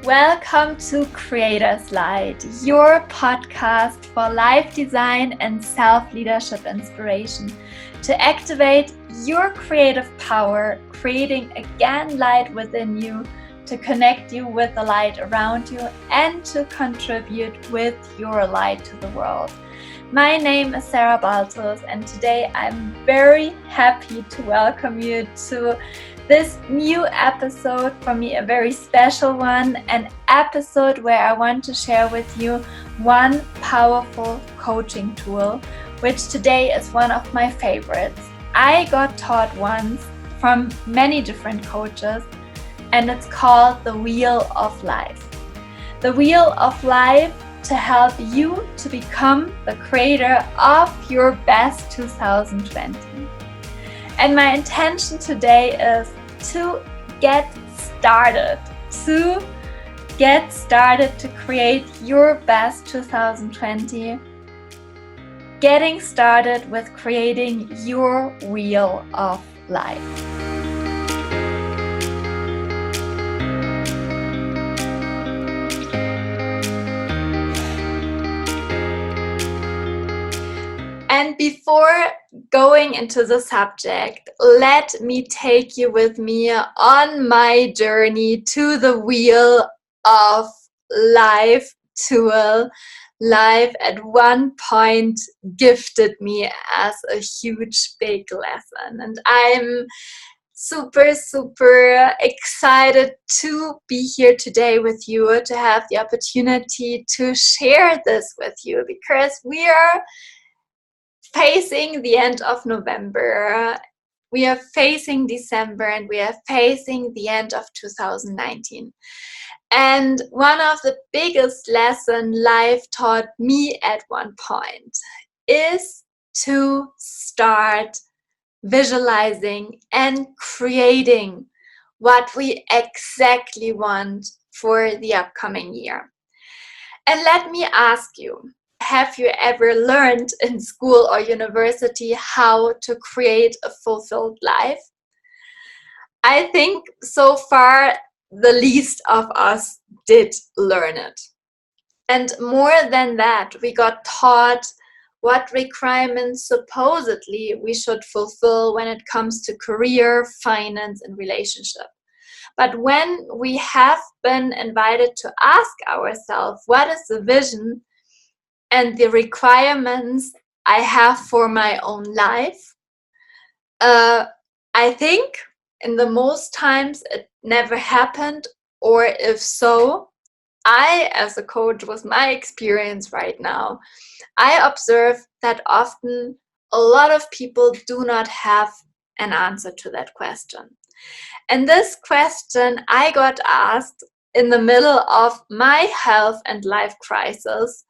Welcome to Creator's Light, your podcast for life design and self-leadership inspiration to activate your creative power, creating again light within you, to connect you with the light around you, and to contribute with your light to the world. My name is Sarah Baltus, and today I'm very happy to welcome you to this new episode, for me a very special one, an episode where I want to share with you one powerful coaching tool, which today is one of my favorites. I got taught once from many different coaches, and it's called the Wheel of Life. The Wheel of Life to help you to become the creator of your best 2020. And my intention today is to get started to create your best 2020. Getting started with creating your wheel of life. And before going into the subject, let me take you with me on my journey to the Wheel of Life tool. Life at one point gifted me as a huge, big lesson. And I'm super excited to be here today with you, to have the opportunity to share this with you, because we are facing the end of November, we are facing December, and we are facing the end of 2019. And one of the biggest lessons life taught me at one point is to start visualizing and creating what we exactly want for the upcoming year. And let me ask you, have you ever learned in school or university how to create a fulfilled life? I think so far the least of us did learn it. And more than that, we got taught what requirements supposedly we should fulfill when it comes to career, finance, and relationship. But when we have been invited to ask ourselves, what is the vision and the requirements I have for my own life, I think in the most times it never happened, or if so, I, as a coach with my experience right now, I observe that often a lot of people do not have an answer to that question. And this question I got asked in the middle of my health and life crisis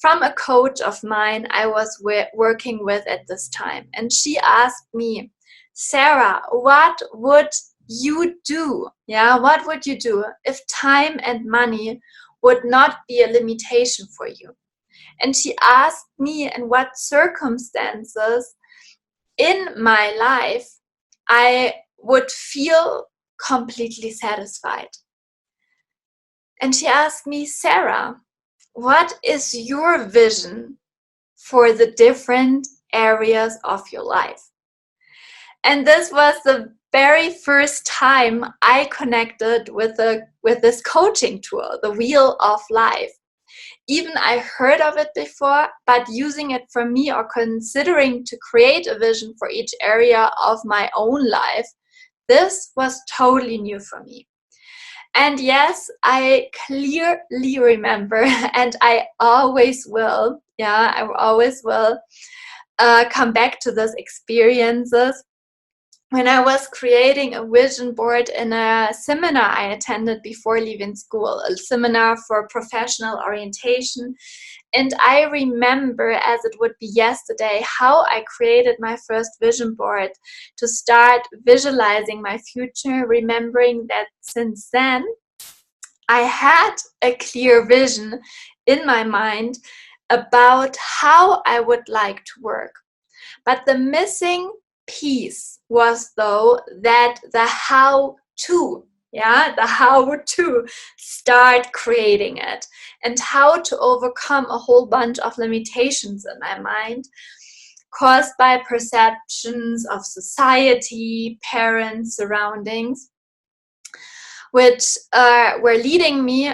from a coach of mine I was working with at this time. And she asked me, Sarah, what would you do? What would you do if time and money would not be a limitation for you? And she asked me in what circumstances in my life I would feel completely satisfied. And she asked me, Sarah, what is your vision for the different areas of your life? And this was the very first time I connected with this coaching tool, the Wheel of Life. Even I heard of it before, but using it for me or considering to create a vision for each area of my own life, this was totally new for me. And yes, I clearly remember, and I always will, come back to those experiences when I was creating a vision board in a seminar I attended before leaving school, a seminar for professional orientation. And I remember, as it would be yesterday, how I created my first vision board to start visualizing my future, remembering that since then I had a clear vision in my mind about how I would like to work. But the missing piece was, though, that the how to Yeah, the how to start creating it, and how to overcome a whole bunch of limitations in my mind caused by perceptions of society, parents, surroundings, which were leading me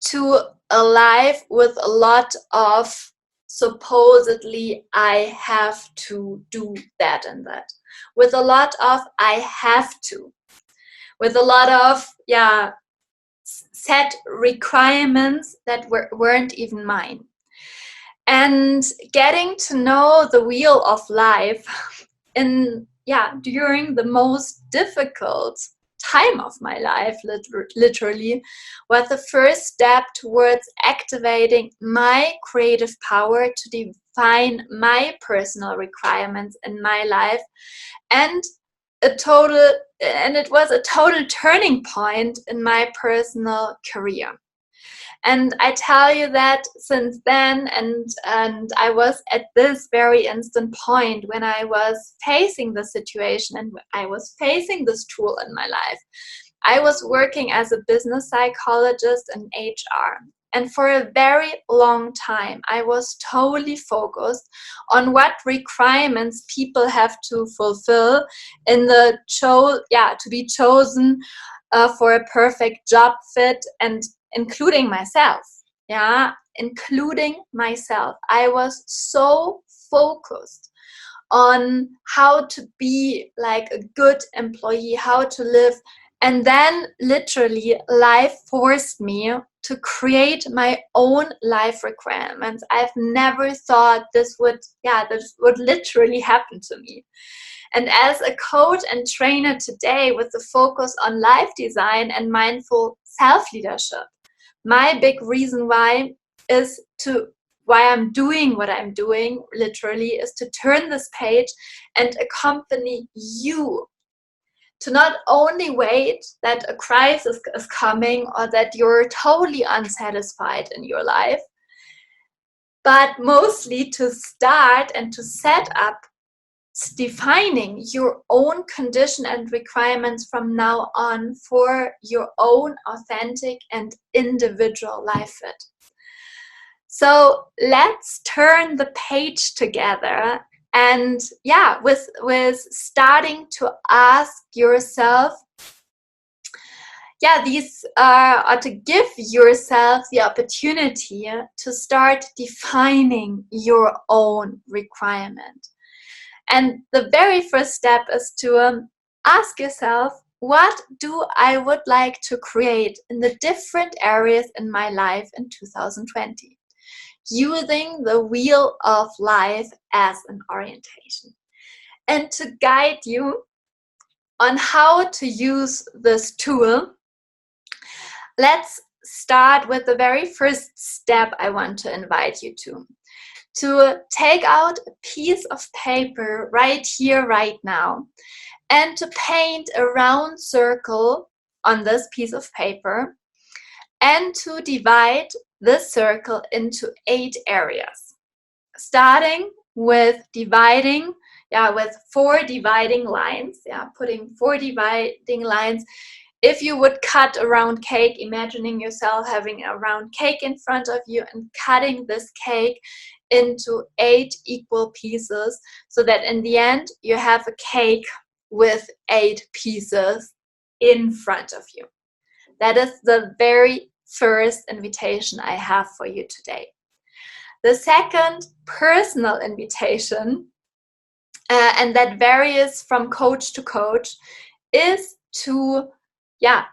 to a life with a lot of supposedly I have to do that and that, with a lot of I have to, with a lot of set requirements that weren't even mine. And getting to know the wheel of life in during the most difficult time of my life, literally, was the first step towards activating my creative power to define my personal requirements in my life, and it was a total turning point in my personal career. And I tell you that since then, and I was at this very instant point when I was facing the situation and I was facing this tool in my life. I was working as a business psychologist in HR. And for a very long time, I was totally focused on what requirements people have to fulfill in the to be chosen for a perfect job fit, and including myself. Including myself. I was so focused on how to be like a good employee, how to live. And then literally life forced me to create my own life requirements. I've never thought this would literally happen to me. And as a coach and trainer today with the focus on life design and mindful self-leadership, my big reason why I'm doing what I'm doing, literally, is to turn this page and accompany you to not only wait that a crisis is coming or that you're totally unsatisfied in your life, but mostly to start and to set up defining your own condition and requirements from now on for your own authentic and individual life fit. So let's turn the page together, and with starting to ask yourself, these are to give yourself the opportunity to start defining your own requirement. And the very first step is to ask yourself, what do I would like to create in the different areas in my life in 2020? Using the wheel of life as an orientation. And to guide you on how to use this tool, let's start with the very first step I want to invite you to take out a piece of paper right here, right now, and to paint a round circle on this piece of paper, and to divide this circle into 8 areas, starting with dividing, with 4 dividing lines, putting 4 dividing lines. If you would cut a round cake, imagining yourself having a round cake in front of you and cutting this cake into 8 equal pieces, so that in the end you have a cake with 8 pieces in front of you. That is the very first invitation I have for you today. The second personal invitation, and that varies from coach to coach, is to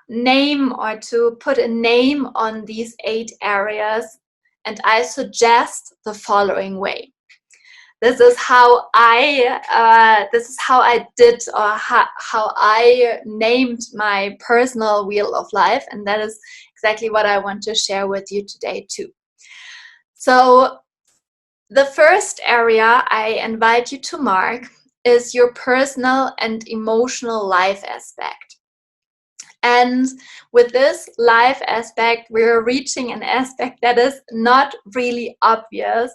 name or to put a name on these 8 areas. And I suggest the following way. This is how I did, or how I named my personal wheel of life, and that is exactly what I want to share with you today too. So the first area I invite you to mark is your personal and emotional life aspect. And with this life aspect, we're reaching an aspect that is not really obvious,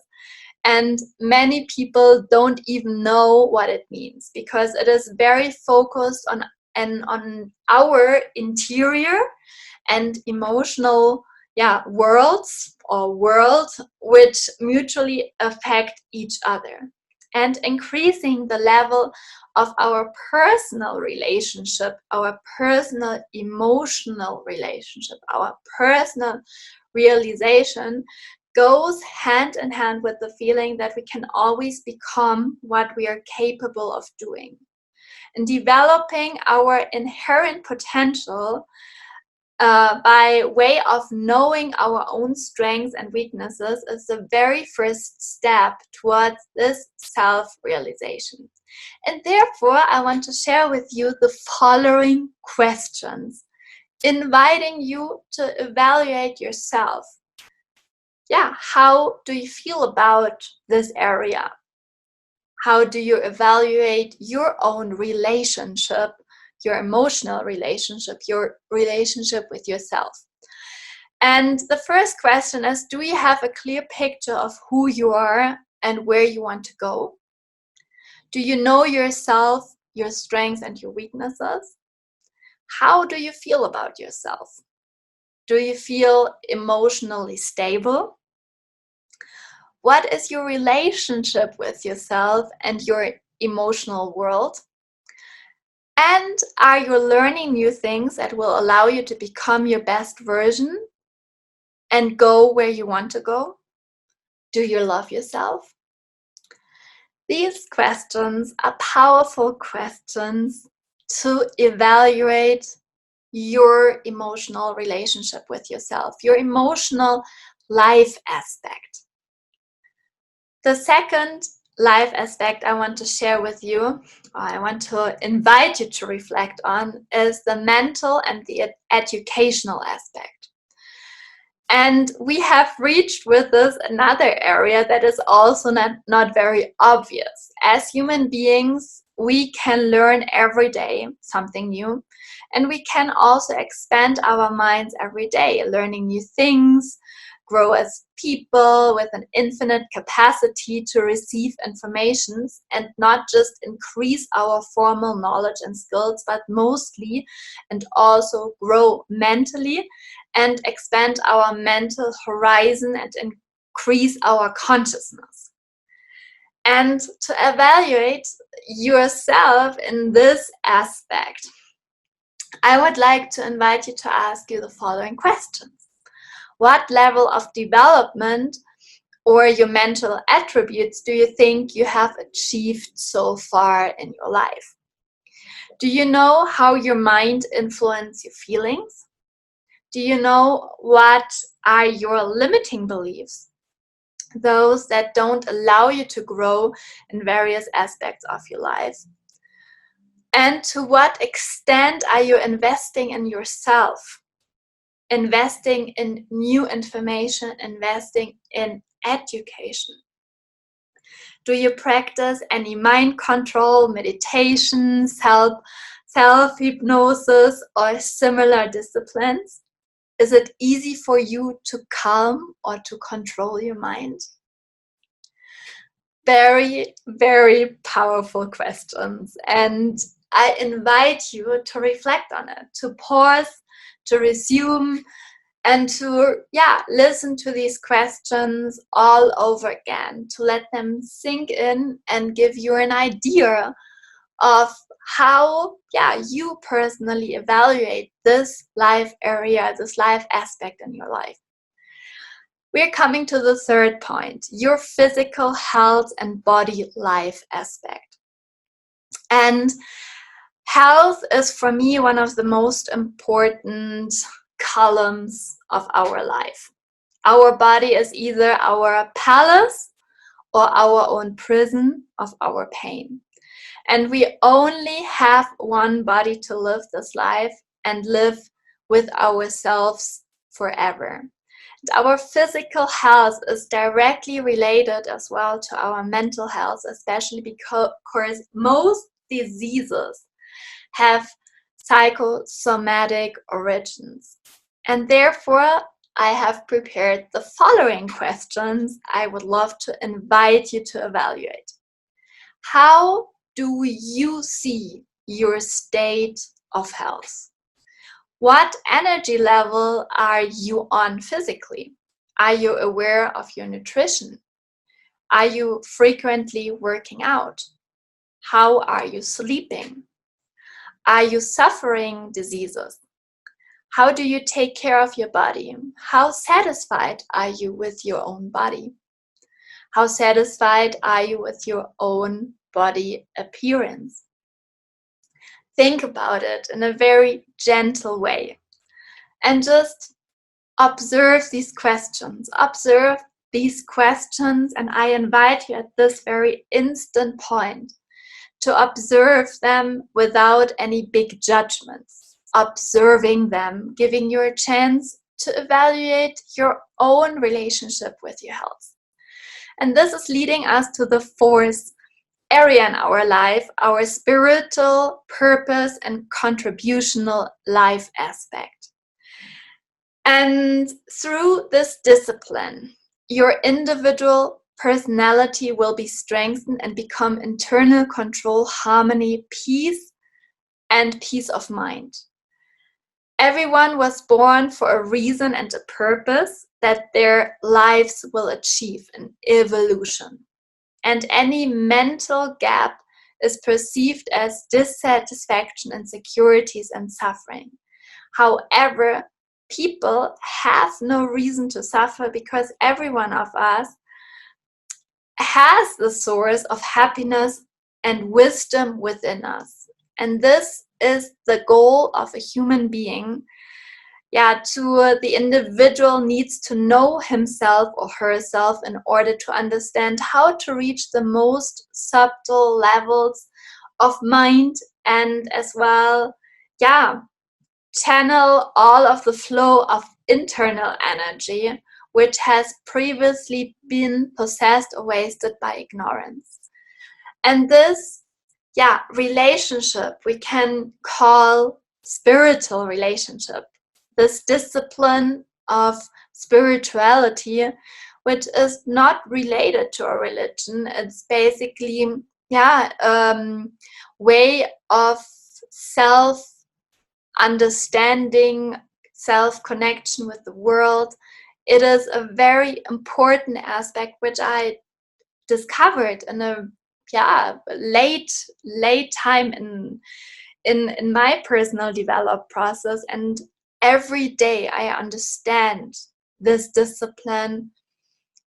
and many people don't even know what it means, because it is very focused on and on our interior and emotional worlds or world, which mutually affect each other, and increasing the level of our personal relationship, our personal emotional relationship, our personal realization goes hand in hand with the feeling that we can always become what we are capable of doing. And developing our inherent potential by way of knowing our own strengths and weaknesses is the very first step towards this self-realization. And therefore, I want to share with you the following questions, inviting you to evaluate yourself. How do you feel about this area? How do you evaluate your own relationship, your emotional relationship, your relationship with yourself? And the first question is, do you have a clear picture of who you are and where you want to go? Do you know yourself, your strengths and your weaknesses? How do you feel about yourself? Do you feel emotionally stable? What is your relationship with yourself and your emotional world? And are you learning new things that will allow you to become your best version and go where you want to go? Do you love yourself? These questions are powerful questions to evaluate your emotional relationship with yourself, your emotional life aspect. The second life aspect I want to share with you, or I want to invite you to reflect on, is the mental and the educational aspect. And we have reached with this another area that is also not very obvious. As human beings, we can learn every day something new, and we can also expand our minds every day, learning new things, grow as people with an infinite capacity to receive information, and not just increase our formal knowledge and skills, but mostly and also grow mentally and expand our mental horizon and increase our consciousness. And to evaluate yourself in this aspect, I would like to invite you to ask you the following questions. What level of development or your mental attributes do you think you have achieved so far in your life? Do you know how your mind influences your feelings? Do you know what are your limiting beliefs? Those that don't allow you to grow in various aspects of your life. And to what extent are you investing in yourself? Investing in new information, investing in education. Do you practice any mind control, meditation, self-hypnosis, or similar disciplines? Is it easy for you to calm or to control your mind? Very, very powerful questions. And I invite you to reflect on it, to pause, to resume, and to listen to these questions all over again, to let them sink in and give you an idea of how you personally evaluate this life area, this life aspect in your life. We're coming to the third point, your physical health and body life aspect. And health is for me one of the most important columns of our life. Our body is either our palace or our own prison of our pain. And we only have one body to live this life and live with ourselves forever. And our physical health is directly related as well to our mental health, especially because most diseases have psychosomatic origins. And therefore, I have prepared the following questions I would love to invite you to evaluate. How do you see your state of health. What energy level are you on physically? Are you aware of your nutrition? Are you frequently working out? How are you sleeping? Are you suffering diseases? How do you take care of your body? How satisfied are you with your own body? How satisfied are you with your own body appearance? Think about it in a very gentle way and just observe these questions. Observe these questions, and I invite you at this very instant point to observe them without any big judgments. Observing them, giving you a chance to evaluate your own relationship with your health. And this is leading us to the fourth area in our life, our spiritual purpose and contributional life aspect. And through this discipline, your individual personality will be strengthened and become internal control, harmony, peace, and peace of mind. Everyone was born for a reason and a purpose that their lives will achieve an evolution. And any mental gap is perceived as dissatisfaction, insecurities, and suffering. However, people have no reason to suffer because every one of us has the source of happiness and wisdom within us. And this is the goal of a human being. The individual needs to know himself or herself in order to understand how to reach the most subtle levels of mind, and as well, channel all of the flow of internal energy which has previously been possessed or wasted by ignorance. And this relationship we can call spiritual relationship. This discipline of spirituality, which is not related to a religion, it's basically way of self-understanding, self-connection with the world. It is a very important aspect which I discovered in a late time in my personal development process, and every day I understand this discipline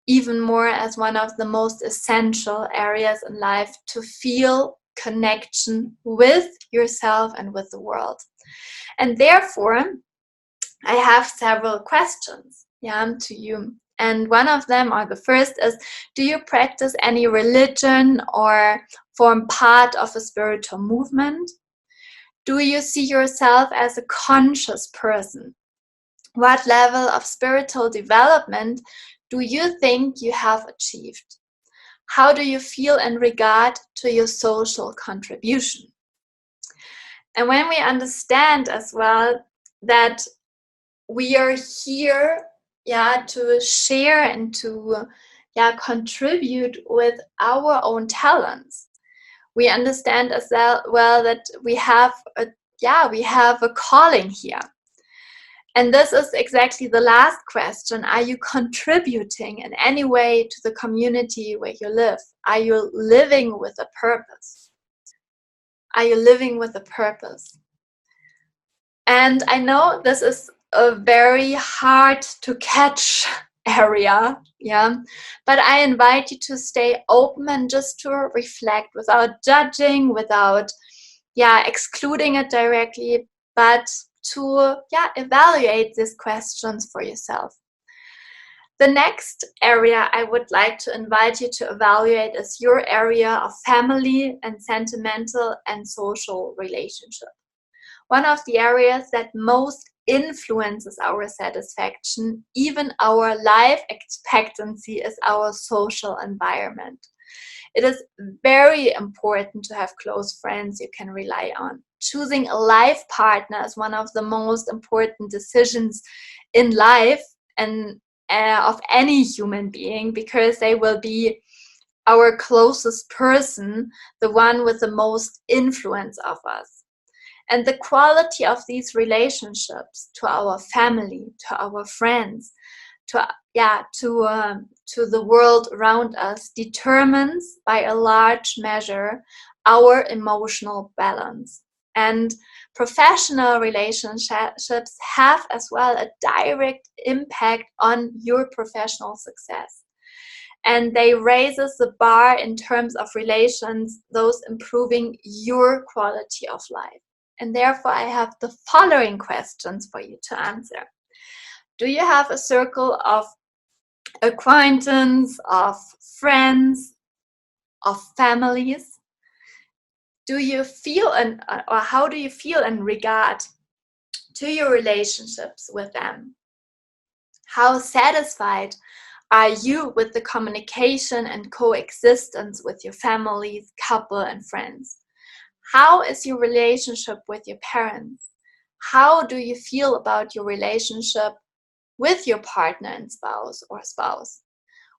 even more as one of the most essential areas in life to feel connection with yourself and with the world. And therefore, I have several questions to you. And one of them, or the first, is: do you practice any religion or form part of a spiritual movement? Do you see yourself as a conscious person? What level of spiritual development do you think you have achieved? How do you feel in regard to your social contribution? And when we understand as well that we are here to share and to contribute with our own talents, we understand as well that we have a calling here. And this is exactly the last question: are you contributing in any way to the community where you live? Are you living with a purpose? Are you living with a purpose? And I know this is a very hard to catch area, but I invite you to stay open and just to reflect without judging, without excluding it directly, but to evaluate these questions for yourself. The next area I would like to invite you to evaluate is your area of family and sentimental and social relationship. One of the areas that most influences our satisfaction, even our life expectancy, is our social environment. It is very important to have close friends you can rely on. Choosing a life partner is one of the most important decisions in life and of any human being, because they will be our closest person, the one with the most influence of us. And the quality of these relationships to our family, to our friends, to the world around us determines by a large measure our emotional balance. And professional relationships have as well a direct impact on your professional success. And they raises the bar in terms of relations, those improving your quality of life. And therefore, I have the following questions for you to answer. Do you have a circle of acquaintance, of friends, of families? Do you feel or how do you feel in regard to your relationships with them? How satisfied are you with the communication and coexistence with your families, couple, and friends? How is your relationship with your parents? How do you feel about your relationship with your partner and spouse or spouse?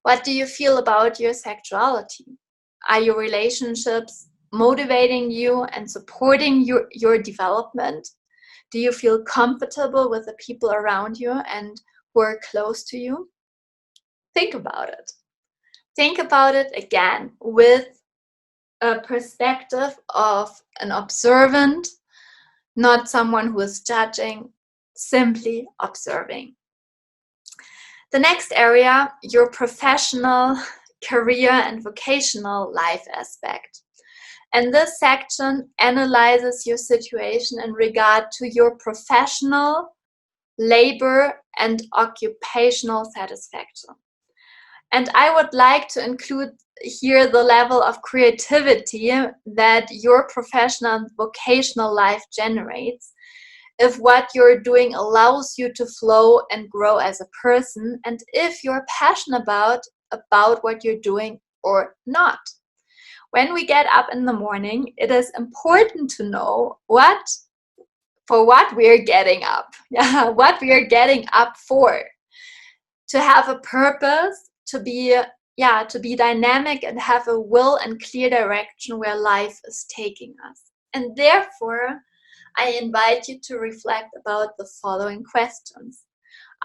What do you feel about your sexuality? Are your relationships motivating you and supporting your development? Do you feel comfortable with the people around you and who are close to you? Think about it. Think about it again with a perspective of an observant, not someone who is judging, simply observing. The next area, your professional, career, and vocational life aspect. And this section analyzes your situation in regard to your professional, labor, and occupational satisfaction. And I would like to include here the level of creativity that your professional and vocational life generates. If what you're doing allows you to flow and grow as a person, and if you're passionate about what you're doing or not. When we get up in the morning, it is important to know what we are getting up, what we are getting up for, to have a purpose, to be dynamic and have a will and clear direction where life is taking us. And therefore, I invite you to reflect about the following questions.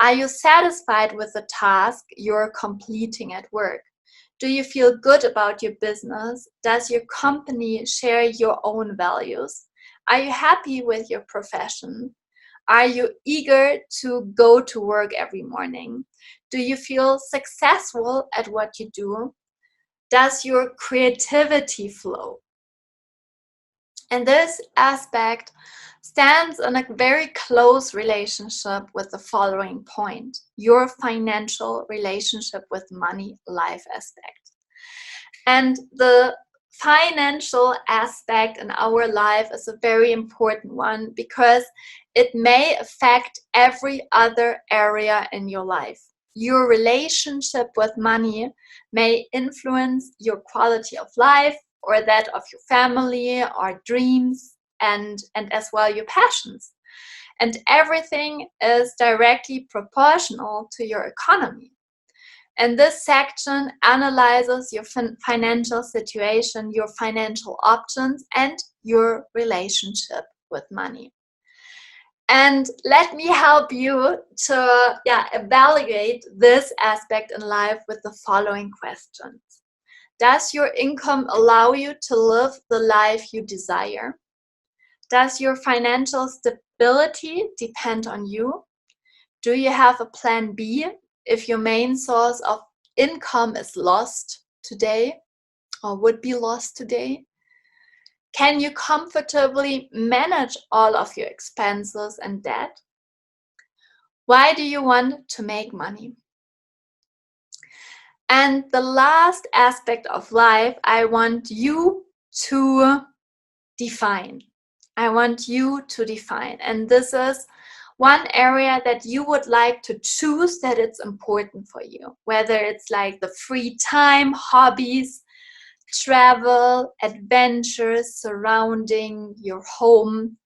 Are you satisfied with the task you're completing at work? Do you feel good about your business? Does your company share your own values? Are you happy with your profession? Are you eager to go to work every morning? Do you feel successful at what you do? Does your creativity flow? And this aspect stands in a very close relationship with the following point, your financial relationship with money life aspect. And the financial aspect in our life is a very important one because it may affect every other area in your life. Your relationship with money may influence your quality of life or that of your family or dreams and as well your passions. And everything is directly proportional to your economy. And this section analyzes your financial situation, your financial options, and your relationship with money. And let me help you to evaluate this aspect in life with the following questions. Does your income allow you to live the life you desire? Does your financial stability depend on you? Do you have a plan B if your main source of income is lost today or would be lost today? Can you comfortably manage all of your expenses and debt? Why do you want to make money? And the last aspect of life I want you to define. And this is one area that you would like to choose that it's important for you. Whether it's like the free time, hobbies, travel, adventures surrounding your home,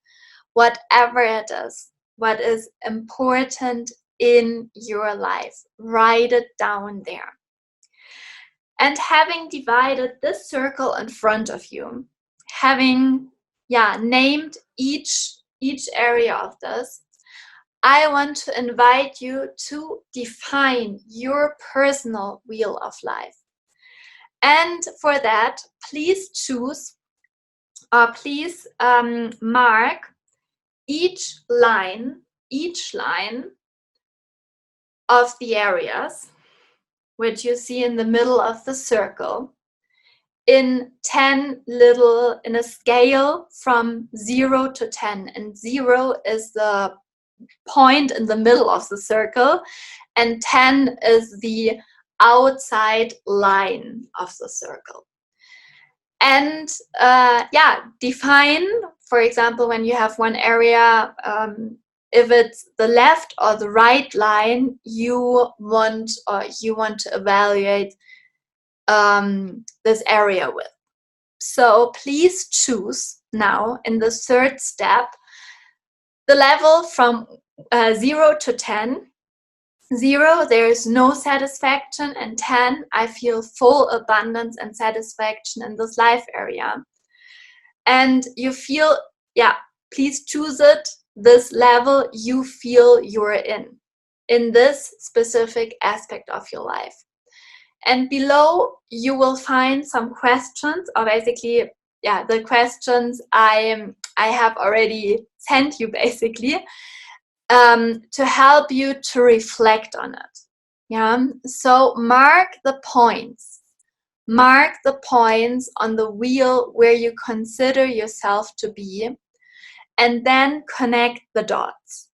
whatever it is, what is important in your life, write it down there. And having divided this circle in front of you, having named each area of this, I want to invite you to define your personal wheel of life. And for that, please choose or please mark each line of the areas which you see in the middle of the circle in a scale from 0 to 10. And 0 is the point in the middle of the circle, and 10 is the outside line of the circle. And define, for example, when you have one area, if it's the left or the right line you want to evaluate this area with. So please choose now in the third step the level from 0 to 10. 0, there is no satisfaction, and 10, I feel full abundance and satisfaction in this life area. And you feel, please choose it, this level you feel you're in this specific aspect of your life. And below you will find some questions, or basically, the questions I have already sent you basically, to help you to reflect on it. So mark the points on the wheel where you consider yourself to be, and then connect the dots.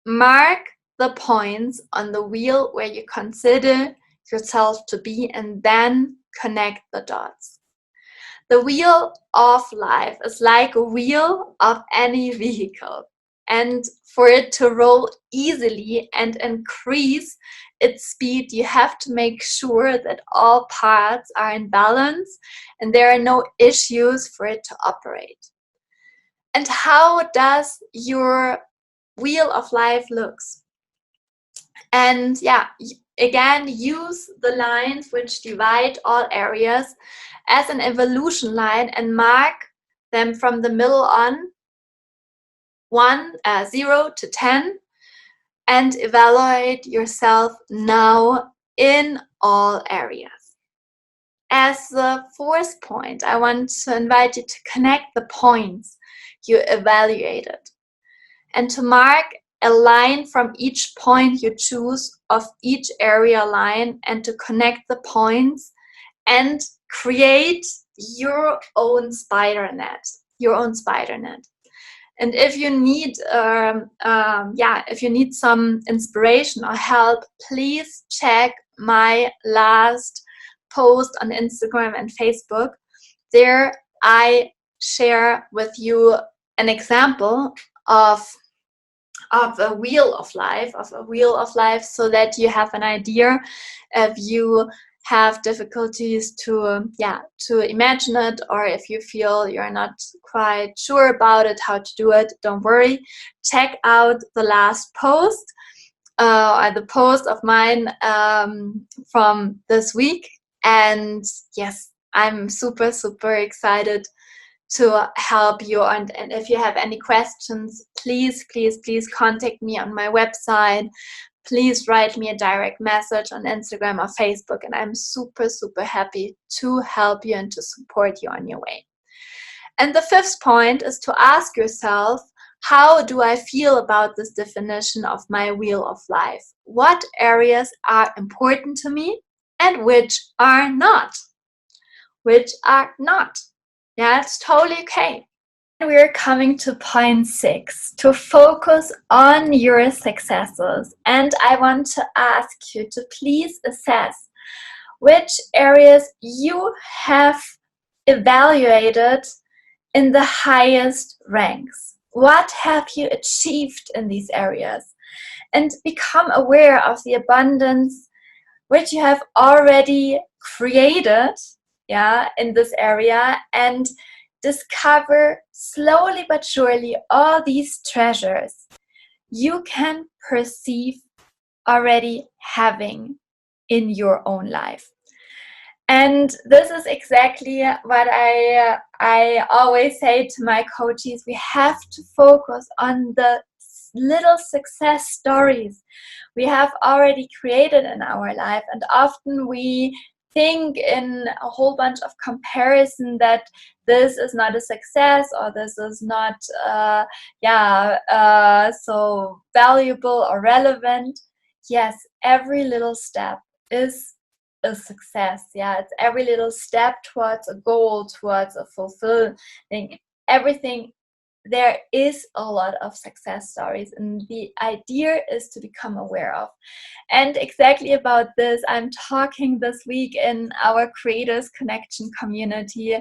Mark the points on the wheel where you consider yourself to be, and then connect the dots. The wheel of life is like a wheel of any vehicle, and for it to roll easily and increase its speed, you have to make sure that all parts are in balance and there are no issues for it to operate. And how does your wheel of life looks? And again, use the lines which divide all areas as an evolution line and mark them from the middle on 0 to 10, and evaluate yourself now in all areas. As the fourth point, I want to invite you to connect the points you evaluated and to mark a line from each point you choose of each area line, and to connect the points and create your own spider net. And if you need some inspiration or help, please check my last post on Instagram and Facebook. There I share with you an example of a wheel of life, so that you have an idea if you have difficulties to imagine it, or if you feel you're not quite sure about it, how to do it. Don't worry, check out the last post, or the post of mine from this week. And yes, I'm super excited to help you. And if you have any questions, please contact me on my website. Please write me a direct message on Instagram or Facebook, and I'm super happy to help you and to support you on your way. And the fifth point is to ask yourself, how do I feel about this definition of my wheel of life? What areas are important to me and which are not? Yeah, it's totally okay. We're coming to point 6, to focus on your successes. And I want to ask you to please assess which areas you have evaluated in the highest ranks. What have you achieved in these areas? And become aware of the abundance which you have already created in this area, and discover slowly but surely all these treasures you can perceive already having in your own life. And this is exactly what I always say to my coaches. We have to focus on the little success stories we have already created in our life. And often we think in a whole bunch of comparison that this is not a success, or this is not so valuable or relevant. Yes, every little step is a success. Yeah, it's every little step towards a goal, towards a fulfilling everything. There is a lot of success stories, and the idea is to become aware of. And exactly about this, I'm talking this week in our Creators Connection community,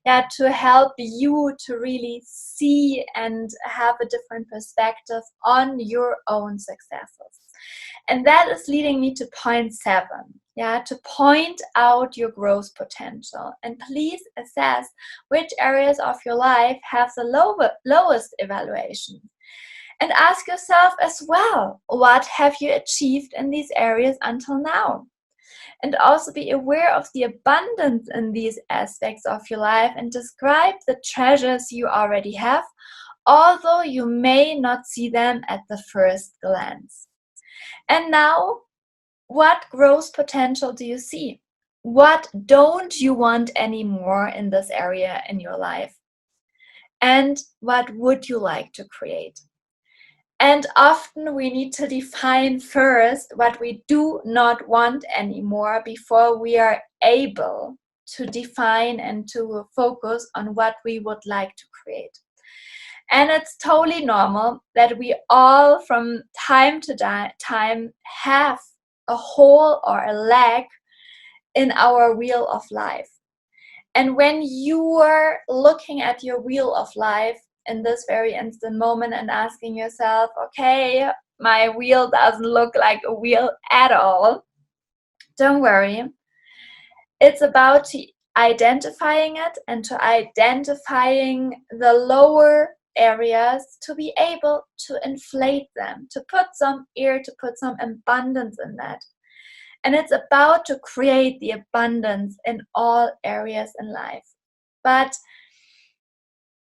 to help you to really see and have a different perspective on your own successes. And that is leading me to point 7. To point out your growth potential. And please assess which areas of your life have the lowest evaluation. And ask yourself as well, what have you achieved in these areas until now? And also be aware of the abundance in these aspects of your life, and describe the treasures you already have, although you may not see them at the first glance. And now, what growth potential do you see? What don't you want anymore in this area in your life? And what would you like to create? And often we need to define first what we do not want anymore before we are able to define and to focus on what we would like to create. And it's totally normal that we all from time to time have a hole or a lag in our wheel of life. And when you are looking at your wheel of life in this very instant moment and asking yourself, okay, my wheel doesn't look like a wheel at all, don't worry. It's about identifying it, and to identifying the lower areas to be able to inflate them, to put some air, to put some abundance in that. And it's about to create the abundance in all areas in life. But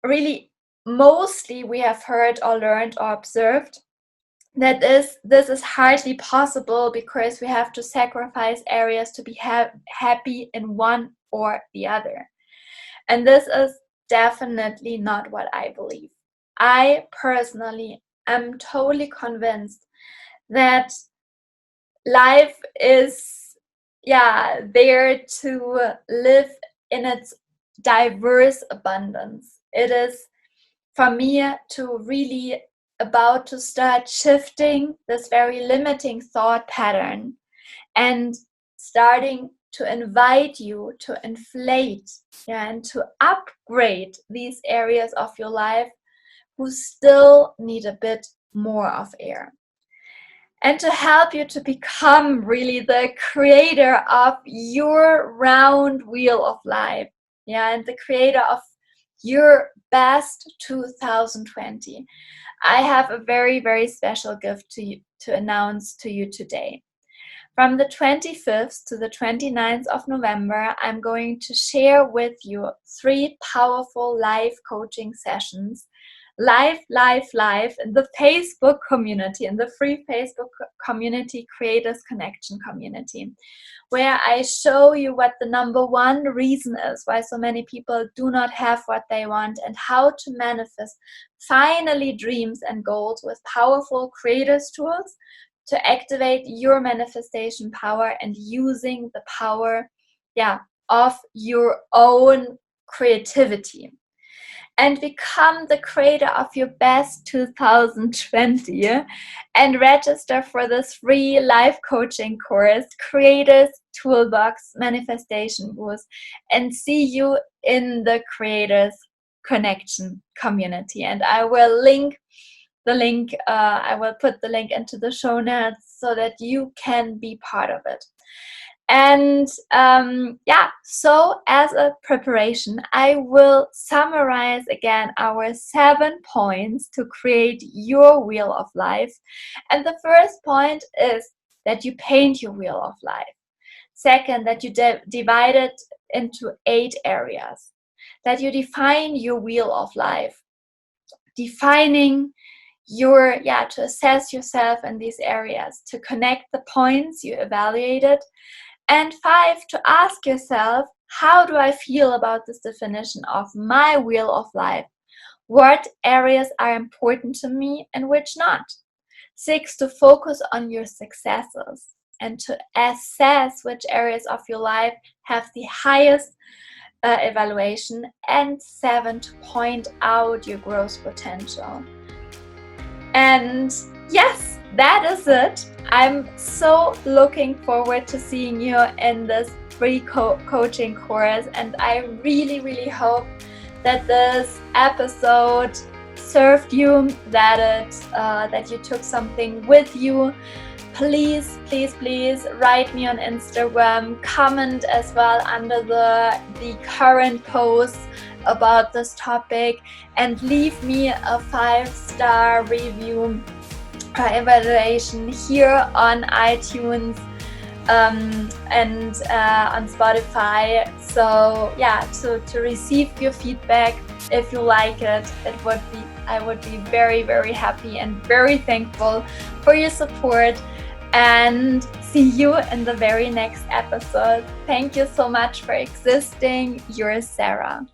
really, mostly we have heard or learned or observed that this is hardly possible, because we have to sacrifice areas to be happy in one or the other. And this is definitely not what I believe. I personally am totally convinced that life is there to live in its diverse abundance. It is, for me, to really about to start shifting this very limiting thought pattern and starting to invite you to inflate and to upgrade these areas of your life who still need a bit more of air. And to help you to become really the creator of your round wheel of life. And the creator of your best 2020. I have a very, very special gift to announce to you today. From the 25th to the 29th of November, I'm going to share with you 3 powerful live coaching sessions, live in the Facebook community, in the free Facebook community, Creators Connection community, where I show you what the number 1 reason is why so many people do not have what they want, and how to manifest finally dreams and goals with powerful creators tools to activate your manifestation power, and using the power of your own creativity, and become the creator of your best 2020, and register for this free live coaching course, Creators Toolbox Manifestation Boost, and see you in the Creators Connection community. And I will I will put the link into the show notes so that you can be part of it. And so as a preparation, I will summarize again our 7 points to create your wheel of life. And the first point is that you paint your wheel of life. Second, that you divide it into 8 areas, that you define your wheel of life, defining to assess yourself in these areas, to connect the points you evaluated, and 5, to ask yourself, how do I feel about this definition of my wheel of life? What areas are important to me and which not? 6, to focus on your successes and to assess which areas of your life have the highest evaluation, and 7, to point out your growth potential. And yes, that is it. I'm so looking forward to seeing you in this free coaching course, and I really hope that this episode served you, that you took something with you. Please write me on Instagram, comment as well under the current post about this topic, and leave me a 5-star review evaluation here on iTunes and on Spotify. So to receive your feedback. If you like it, I would be very happy and very thankful for your support, and see you in the very next episode. Thank you so much for existing. Your Sarah.